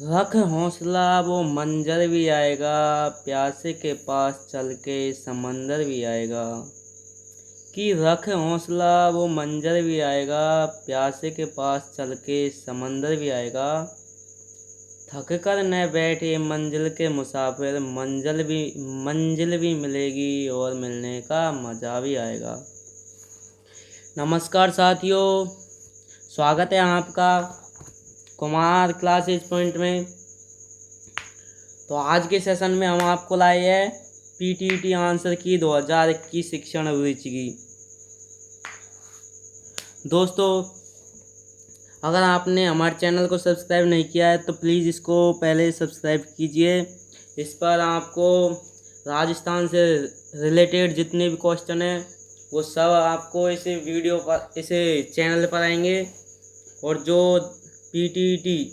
रख हौसला वो मंजर भी आएगा, प्यासे के पास चल के समंदर भी आएगा। कि रख हौसला वो मंजर भी आएगा, प्यासे के पास चल के समंदर भी आएगा। थक कर न बैठे मंजिल के मुसाफिर, मंजिल भी मिलेगी और मिलने का मज़ा भी आएगा। नमस्कार साथियों, स्वागत है आपका कुमार क्लासेस पॉइंट में। तो आज के सेशन में हम आपको लाए हैं पीटीटी आंसर की 2021 शिक्षण अभिरुचि की। दोस्तों, अगर आपने हमारे चैनल को सब्सक्राइब नहीं किया है तो प्लीज़ इसको पहले सब्सक्राइब कीजिए। इस पर आपको राजस्थान से रिलेटेड जितने भी क्वेश्चन हैं वो सब आपको इसे वीडियो पर, इसे चैनल पर आएंगे। और जो पीटीटी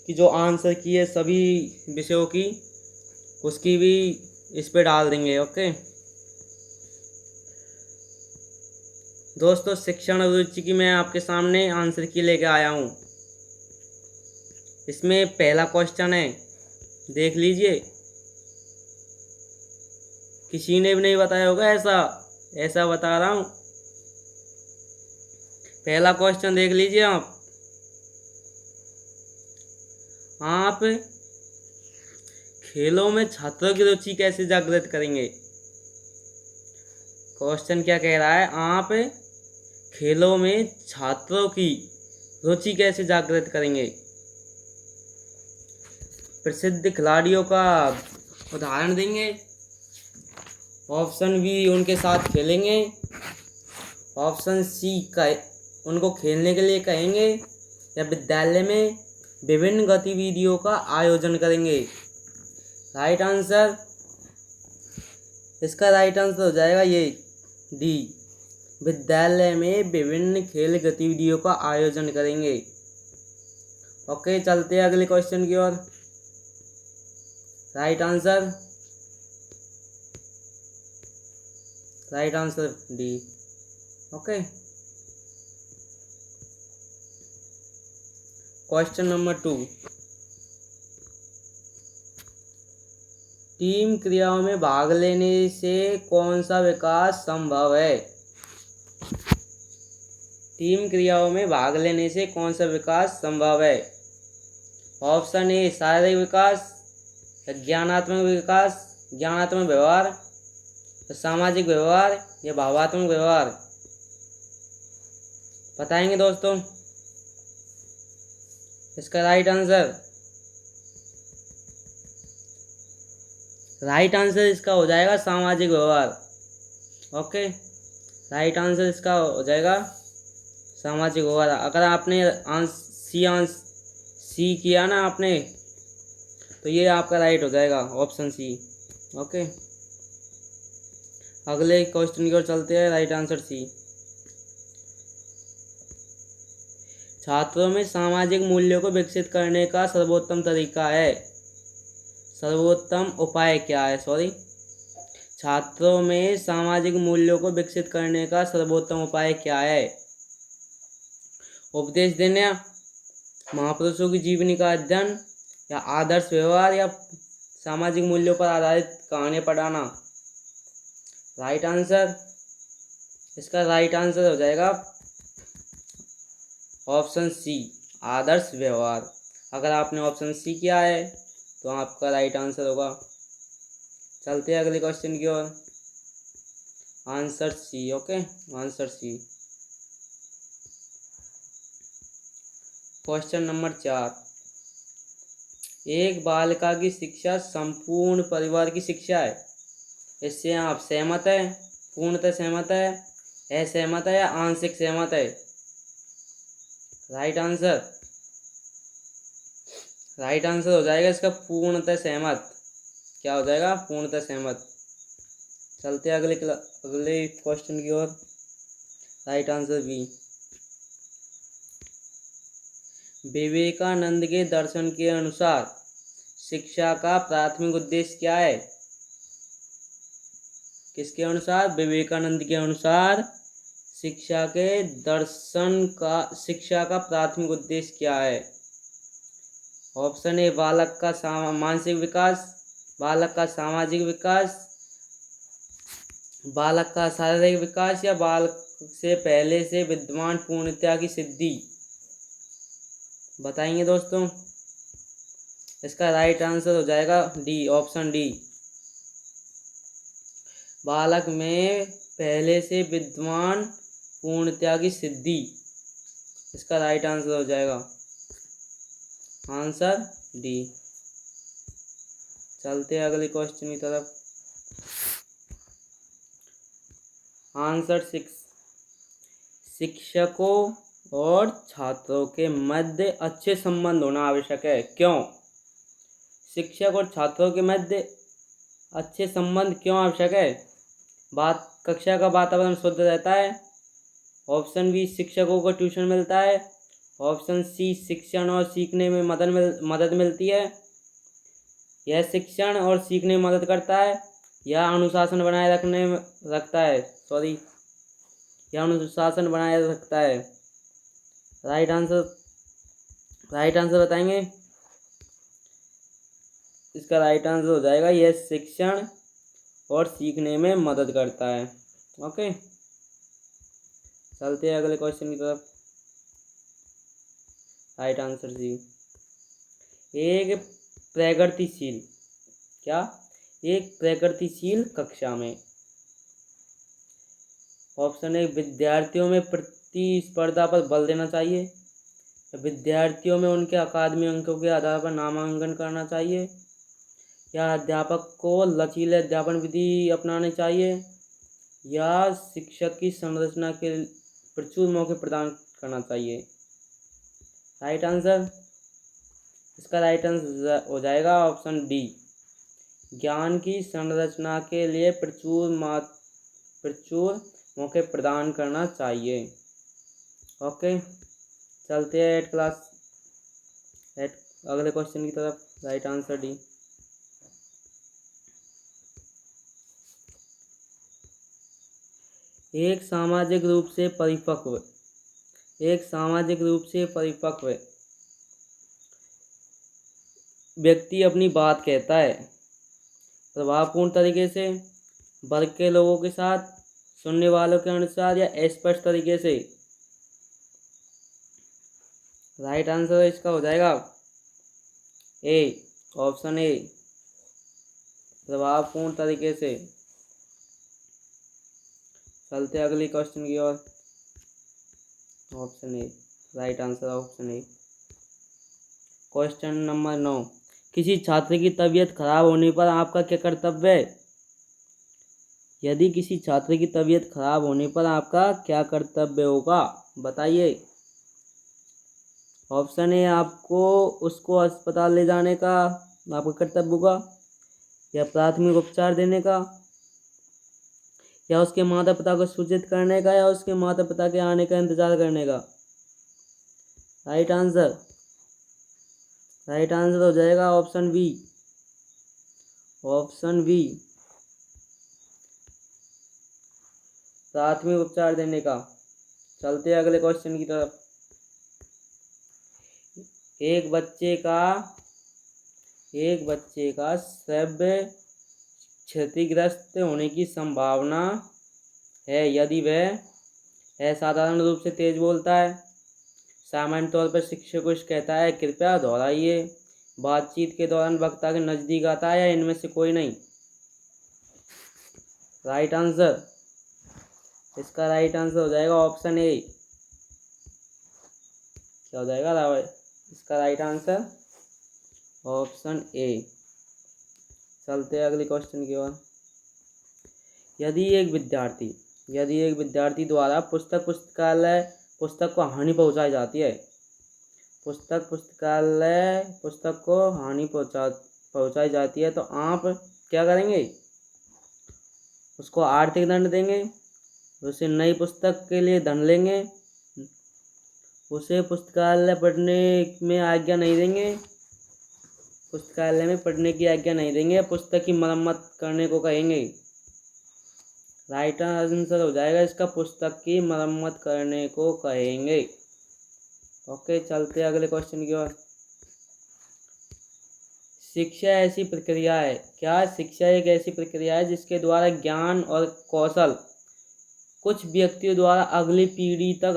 की जो आंसर की है सभी विषयों की, उसकी भी इस पे डाल देंगे। ओके दोस्तों, शिक्षण अभिरुचि की मैं आपके सामने आंसर की लेके आया हूँ। इसमें पहला क्वेश्चन है, देख लीजिए। किसी ने भी नहीं बताया होगा, ऐसा बता रहा हूँ। पहला क्वेश्चन देख लीजिए आप खेलों में छात्रों की रुचि कैसे जागृत करेंगे। क्वेश्चन क्या कह रहा है, आप खेलों में छात्रों की रुचि कैसे जागृत करेंगे। प्रसिद्ध खिलाड़ियों का उदाहरण देंगे, ऑप्शन बी उनके साथ खेलेंगे, ऑप्शन सी का उनको खेलने के लिए कहेंगे, या विद्यालय में विभिन्न गतिविधियों का आयोजन करेंगे। राइट आंसर, इसका राइट आंसर हो जाएगा ये डी, विद्यालय में विभिन्न खेल गतिविधियों का आयोजन करेंगे। ओके, चलते हैं अगले क्वेश्चन की ओर। Right answer D. Okay, question number 2, team क्रियाओं में भाग लेने से कौन सा विकास संभव है। टीम क्रियाओं में भाग लेने से कौन सा विकास संभव है। ऑप्शन ए शारीरिक विकास, ज्ञानात्मक व्यवहार, सामाजिक व्यवहार या भावात्मक व्यवहार। बताएंगे दोस्तों इसका राइट आंसर इसका हो जाएगा सामाजिक व्यवहार। ओके, राइट आंसर इसका हो जाएगा सामाजिक व्यवहार। अगर आपने सी किया ना आपने, तो ये आपका राइट हो जाएगा, ऑप्शन सी। ओके, अगले क्वेश्चन की ओर चलते हैं। Right answer C. छात्रों में सामाजिक मूल्यों को विकसित करने का सर्वोत्तम उपाय क्या है। छात्रों में सामाजिक मूल्यों को विकसित करने का सर्वोत्तम उपाय क्या है। उपदेश देना, महापुरुषों की जीवनी का अध्ययन, या आदर्श व्यवहार, या सामाजिक मूल्यों पर आधारित कहानी पढ़ाना। राइट आंसर, इसका राइट आंसर हो जाएगा ऑप्शन सी, आदर्श व्यवहार। अगर आपने ऑप्शन सी किया है तो आपका राइट आंसर होगा। चलते हैं अगले क्वेश्चन की ओर। Answer C. Okay, answer C. Question number 4, एक बालिका की शिक्षा संपूर्ण परिवार की शिक्षा है। इससे आप सहमत है, पूर्णतः सहमत है, असहमत है या आंशिक सहमत है। राइट आंसर हो जाएगा इसका पूर्णतः सहमत। क्या हो जाएगा, पूर्णतः सहमत। चलते हैं अगले क्वेश्चन की ओर। Right answer B. विवेकानंद के दर्शन के अनुसार शिक्षा का प्राथमिक उद्देश्य क्या है। किसके अनुसार, विवेकानंद के अनुसार शिक्षा का प्राथमिक उद्देश्य क्या है। ऑप्शन ए बालक का मानसिक विकास, बालक का सामाजिक विकास, बालक का शारीरिक विकास, या बालक से पहले से विद्यमान पूर्णता की सिद्धि। बताएंगे दोस्तों। इसका राइट आंसर हो जाएगा डी, ऑप्शन डी, बालक में पहले से विद्यमान पूर्णता की सिद्धि। इसका राइट आंसर हो जाएगा आंसर डी। चलते हैं अगले क्वेश्चन की तरफ। आंसर 6, शिक्षकों और छात्रों के मध्य अच्छे संबंध होना आवश्यक है, क्यों? शिक्षक और छात्रों के मध्य अच्छे संबंध क्यों आवश्यक है? कक्षा का वातावरण शुद्ध रहता है। ऑप्शन बी, शिक्षकों को ट्यूशन मिलता है। ऑप्शन सी, शिक्षण और सीखने में मदद मिलती है। यह शिक्षण और सीखने में मदद करता है या अनुशासन बनाए रखता है। यह अनुशासन बनाए रखता है। राइट आंसर बताएंगे। इसका राइट आंसर हो जाएगा यह शिक्षण और सीखने में मदद करता है। ओके, चलते हैं अगले क्वेश्चन की तरफ। राइट आंसर सी, एक प्रगतिशील कक्षा में। ऑप्शन ए, विद्यार्थियों में प्रतिस्पर्धा पर बल देना चाहिए, विद्यार्थियों में उनके अकादमी अंकों के आधार पर नामांकन करना चाहिए, या अध्यापक को लचीले अध्यापन विधि अपनानी चाहिए, या शिक्षक की संरचना के प्रचुर मौके प्रदान करना चाहिए। राइट आंसर, इसका राइट आंसर हो जाएगा ऑप्शन डी, ज्ञान की संरचना के लिए प्रचुर मौके प्रदान करना चाहिए। ओके, चलते हैं अगले क्वेश्चन की तरफ। Right answer D. एक सामाजिक रूप से परिपक्व व्यक्ति अपनी बात कहता है प्रभावपूर्ण तरीके से, वर्ग के लोगों के साथ, सुनने वालों के अनुसार, या स्पष्ट तरीके से। राइट आंसर इसका हो जाएगा ए, ऑप्शन ए, प्रभावपूर्ण तरीके से। चलते अगली क्वेश्चन की ओर। Option A, right answer option A. Question number 9, किसी छात्र की तबीयत खराब होने पर आपका क्या कर्तव्य है? यदि किसी छात्र की तबीयत खराब होने पर आपका क्या कर्तव्य होगा, बताइए। ऑप्शन ए, आपको उसको अस्पताल ले जाने का आपका कर्तव्य होगा, या प्राथमिक उपचार देने का, या उसके माता पिता को सूचित करने का, या उसके माता पिता के आने का इंतजार करने का। राइट आंसर हो जाएगा ऑप्शन बी, प्राथमिक उपचार देने का। चलते हैं अगले क्वेश्चन की तरफ। एक बच्चे का श्रव्य क्षतिग्रस्त होने की संभावना है यदि वह असाधारण रूप से तेज बोलता है, सामान्य तौर पर शिक्षक को कहता है कृपया दोहराइए, बातचीत के दौरान वक्ता के नजदीक आता है, या इनमें से कोई नहीं। राइट आंसर, इसका राइट आंसर हो जाएगा ऑप्शन ए। क्या हो जाएगा इसका राइट आंसर? ऑप्शन ए। चलते हैं अगले क्वेश्चन की ओर। यदि एक विद्यार्थी द्वारा पुस्तक को हानि पहुंचाई जाती है, पुस्तक को हानि पहुंचाई जाती है, तो आप क्या करेंगे? उसको आर्थिक दंड देंगे, उसे नई पुस्तक के लिए धन लेंगे, उसे पुस्तकालय में पढ़ने की आज्ञा नहीं देंगे, पुस्तक की मरम्मत करने को कहेंगे। राइट आंसर हो जाएगा इसका पुस्तक की मरम्मत करने को कहेंगे। ओके, चलते हैं अगले क्वेश्चन की ओर। शिक्षा ऐसी प्रक्रिया है, क्या शिक्षा एक ऐसी प्रक्रिया है जिसके द्वारा ज्ञान और कौशल कुछ व्यक्तियों द्वारा अगली पीढ़ी तक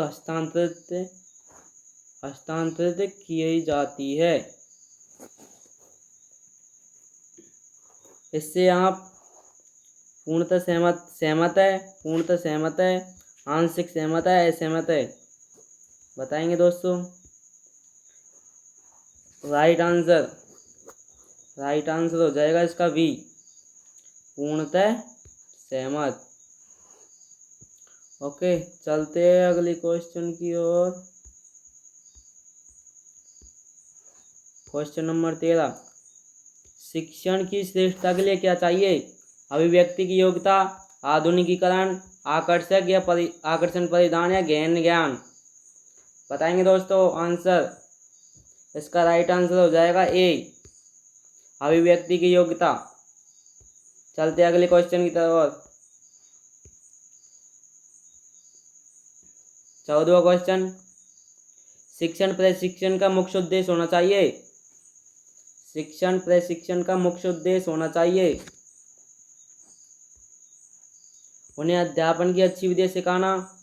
हस्तांतरित की जाती है। इससे आप पूर्णतः सहमत है, पूर्णतः सहमत है, आंशिक सहमत है, असहमत है? बताएंगे दोस्तों। राइट आंसर हो जाएगा इसका बी, पूर्णतः सहमत। ओके, चलते हैं अगले क्वेश्चन की ओर। क्वेश्चन नंबर 13, शिक्षण की श्रेष्ठता के लिए क्या चाहिए? अभिव्यक्ति की योग्यता, आधुनिकीकरण, आकर्षण परिधान या गहन ज्ञान? बताएंगे दोस्तों आंसर। इसका राइट आंसर हो जाएगा ए, अभिव्यक्ति की योग्यता। चलते अगले क्वेश्चन की तरफ। 14वां क्वेश्चन, शिक्षण प्रशिक्षण का मुख्य उद्देश्य होना चाहिए। शिक्षण प्रशिक्षण का मुख्य उद्देश्य होना चाहिए उन्हें अध्यापन की अच्छी विधि सिखाना,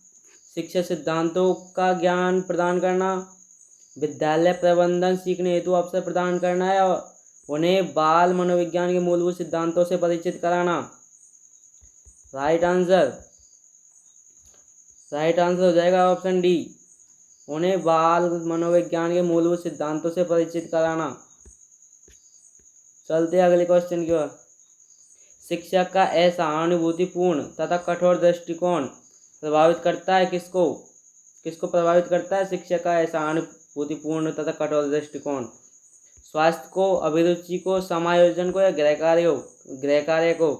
शिक्षा सिद्धांतों का ज्ञान प्रदान करना, विद्यालय प्रबंधन सीखने हेतु अवसर प्रदान करना है और उन्हें बाल मनोविज्ञान के मूलभूत सिद्धांतों से परिचित कराना। राइट आंसर हो जाएगा ऑप्शन डी, उन्हें बाल मनोविज्ञान के मूलभूत सिद्धांतों से परिचित कराना। चलते अगले क्वेश्चन की ओर। शिक्षक का असहानुभूतिपूर्ण तथा कठोर दृष्टिकोण प्रभावित करता है किसको? किसको प्रभावित करता है शिक्षक का असहानुभूतिपूर्ण तथा कठोर दृष्टिकोण? स्वास्थ्य को, अभिरुचि को, समायोजन को या गृह कार्य को?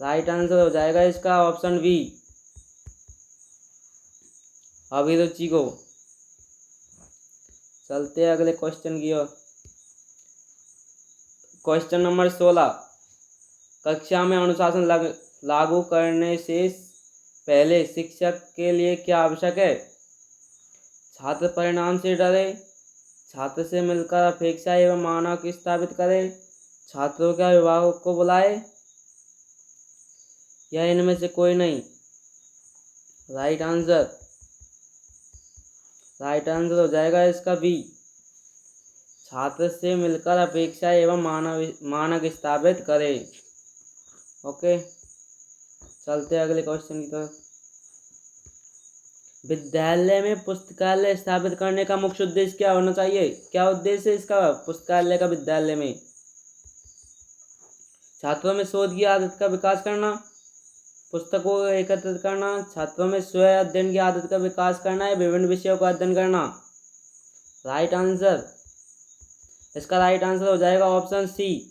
राइट आंसर हो जाएगा इसका ऑप्शन बी, अभिरुचि को। चलते हैं अगले क्वेश्चन की ओर। क्वेश्चन नंबर 16, कक्षा में अनुशासन लागू करने से पहले शिक्षक के लिए क्या आवश्यक है? छात्र परिणाम से डरे, छात्र से मिलकर अपेक्षा एवं मानक स्थापित करे, छात्रों के अभिभावक को बुलाए या इनमें से कोई नहीं? राइट आंसर हो जाएगा इसका बी, छात्र से मिलकर अपेक्षा एवं मानक स्थापित करे। ओके, चलते हैं अगले क्वेश्चन की तरफ। विद्यालय में पुस्तकालय स्थापित करने का मुख्य उद्देश्य क्या होना चाहिए? क्या उद्देश्य है इसका पुस्तकालय का विद्यालय में? छात्रों में शोध की आदत का विकास करना, पुस्तकों को एकत्रित करना, छात्रों में स्वयं अध्ययन की आदत का विकास करना है, विभिन्न विषयों का अध्ययन करना? राइट आंसर, इसका राइट आंसर हो जाएगा ऑप्शन सी,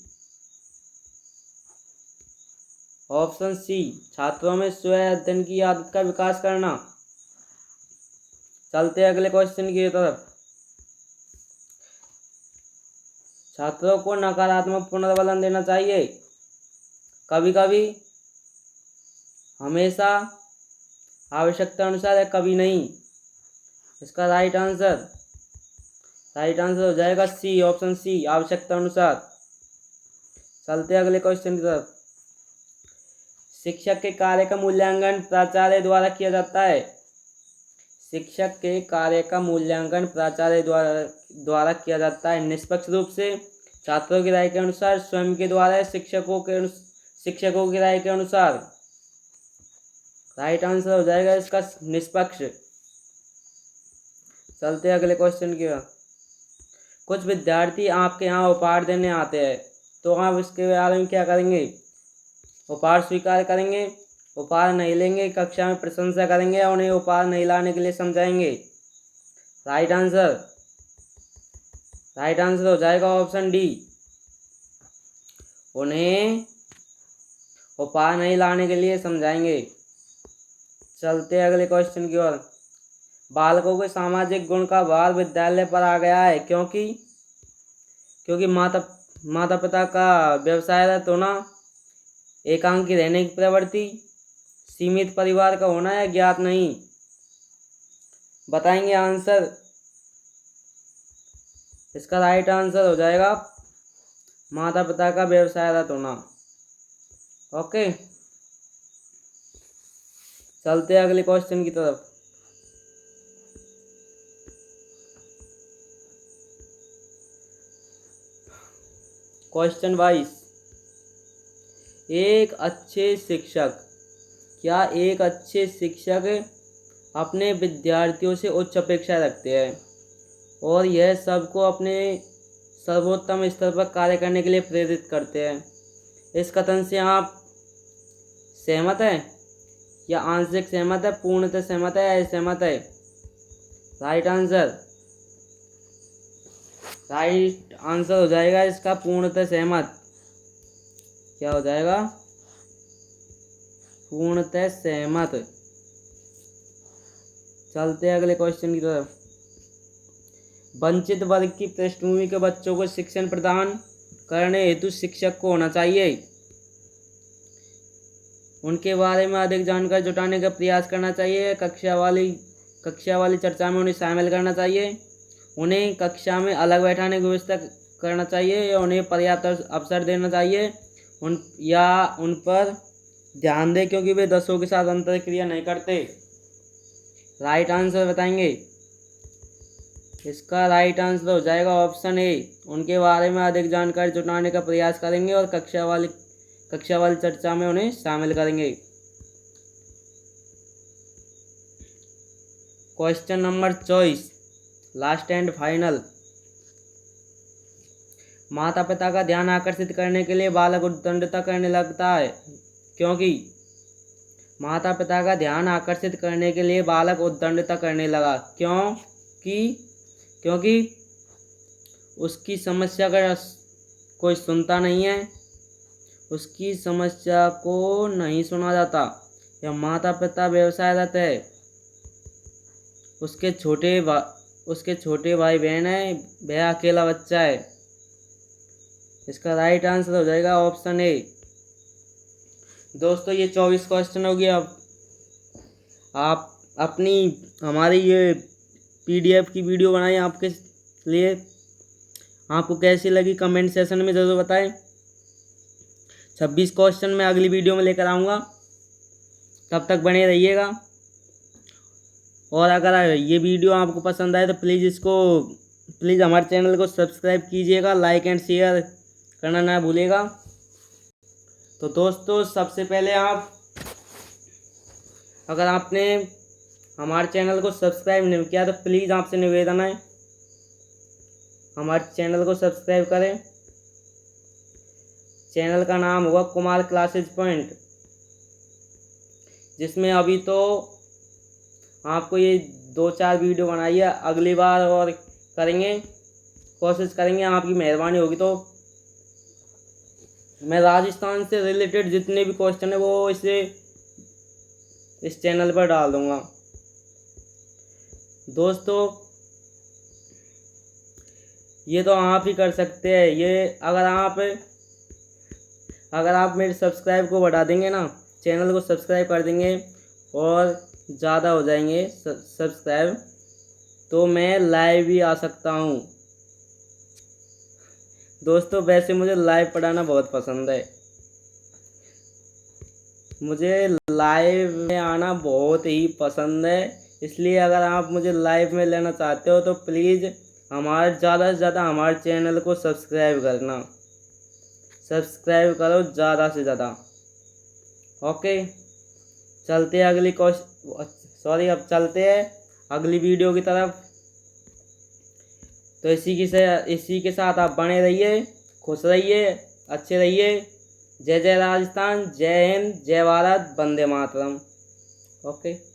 छात्रों में स्वयं अध्ययन की आदत का विकास करना। चलते अगले क्वेश्चन की तरफ। छात्रों को नकारात्मक पुनर्बलन देना चाहिए, कभी कभी, हमेशा, आवश्यकता अनुसार या कभी नहीं? इसका राइट आंसर हो जाएगा सी, ऑप्शन सी, आवश्यकता अनुसार। चलते अगले क्वेश्चन की तरफ। शिक्षक के कार्य का मूल्यांकन प्राचार्य द्वारा किया जाता है। शिक्षक के कार्य का मूल्यांकन प्राचार्य द्वारा किया जाता है निष्पक्ष रूप से, छात्रों की राय के अनुसार, स्वयं के द्वारा, शिक्षकों की राय के अनुसार? राइट आंसर हो जाएगा इसका निष्पक्ष। चलते अगले क्वेश्चन की ओर। कुछ विद्यार्थी आपके यहाँ उपहार देने आते हैं, तो आप इसके बारे में क्या करेंगे? उपहार स्वीकार करेंगे, उपहार नहीं लेंगे, कक्षा में प्रशंसा करेंगे या उन्हें उपहार नहीं लाने के लिए समझाएंगे? राइट आंसर हो जाएगा ऑप्शन डी, उन्हें उपहार नहीं लाने के लिए समझाएंगे। चलते अगले क्वेश्चन की ओर। बालकों के सामाजिक गुण का भार विद्यालय पर आ गया है क्योंकि माता पिता का व्यवसायरत होना, एकांकी रहने की प्रवृत्ति, सीमित परिवार का होना या ज्ञात नहीं? बताएंगे आंसर। इसका राइट आंसर हो जाएगा माता पिता का व्यवसायरत होना। ओके, चलते हैं अगले क्वेश्चन की तरफ। क्वेश्चन 22, एक अच्छे शिक्षक, क्या एक अच्छे शिक्षक अपने विद्यार्थियों से उच्च अपेक्षा रखते हैं और यह सबको अपने सर्वोत्तम स्तर पर कार्य करने के लिए प्रेरित करते हैं? इस कथन से आप सहमत हैं या आंशिक सहमत है, पूर्णतः सहमत है या असहमत है? राइट आंसर हो जाएगा इसका पूर्णतः सहमत। क्या हो जाएगा? पूर्णतः सहमत। चलते हैं अगले क्वेश्चन की तरफ। वंचित वर्ग की पृष्ठभूमि के बच्चों को शिक्षण प्रदान करने हेतु शिक्षक को होना चाहिए, उनके बारे में अधिक जानकारी जुटाने का प्रयास करना चाहिए, कक्षा वाली चर्चा में उन्हें शामिल करना चाहिए, उन्हें कक्षा में अलग बैठाने की व्यवस्था करना चाहिए या उन्हें पर्याप्त अवसर देना चाहिए, उन पर ध्यान दें क्योंकि वे दसों के साथ अंतर क्रिया नहीं करते। राइट आंसर बताएंगे? इसका राइट आंसर हो जाएगा ऑप्शन ए, उनके बारे में अधिक जानकारी जुटाने का प्रयास करेंगे और कक्षा वाली चर्चा में उन्हें शामिल करेंगे। Question number 24, last and final. माता पिता का ध्यान आकर्षित करने के लिए बालक उद्दंडता करने लगता है क्योंकि माता पिता का ध्यान आकर्षित करने के लिए बालक उद्दंडता करने लगा क्योंकि उसकी समस्या का कोई सुनता नहीं है, उसकी समस्या को नहीं सुना जाता, या माता पिता व्यवसायरत है, उसके छोटे भाई बहन है, वह अकेला बच्चा है। इसका राइट आंसर हो जाएगा ऑप्शन ए। दोस्तों ये 24 क्वेश्चन हो गया। आप हमारी ये PDF की वीडियो बनाई आपके लिए, आपको कैसी लगी कमेंट सेशन में ज़रूर बताएं। 26 क्वेश्चन मैं अगली वीडियो में लेकर आऊँगा, तब तक बने रहिएगा। और अगर ये वीडियो आपको पसंद आए तो प्लीज़ हमारे चैनल को सब्सक्राइब कीजिएगा, लाइक एंड शेयर करना ना भूलिएगा। तो दोस्तों सबसे पहले अगर आपने हमारे चैनल को सब्सक्राइब नहीं किया तो प्लीज़ आपसे निवेदन है हमारे चैनल को सब्सक्राइब करें। चैनल का नाम होगा कुमार क्लासेज पॉइंट, जिसमें अभी तो आपको ये 2-4 वीडियो बनाई है, अगली बार और करेंगे, कोशिश करेंगे, आपकी मेहरबानी होगी तो मैं राजस्थान से रिलेटेड जितने भी क्वेश्चन है वो इस चैनल पर डाल दूंगा। दोस्तों ये तो आप ही कर सकते हैं, ये अगर आप मेरे सब्सक्राइब को बढ़ा देंगे ना, चैनल को सब्सक्राइब कर देंगे और ज़्यादा हो जाएंगे सब्सक्राइब, तो मैं लाइव भी आ सकता हूँ। दोस्तों वैसे मुझे लाइव पढ़ाना बहुत पसंद है, मुझे लाइव में आना बहुत ही पसंद है, इसलिए अगर आप मुझे लाइव में लेना चाहते हो तो प्लीज़ ज़्यादा से ज़्यादा हमारे चैनल को सब्सक्राइब करना, सब्सक्राइब करो ज़्यादा से ज़्यादा। ओके, चलते हैं अब चलते हैं अगली वीडियो की तरफ। तो इसी के साथ आप बने रहिए, खुश रहिए, अच्छे रहिए। जय जय राजस्थान, जय हिंद, जय भारत, वंदे मातरम। ओके।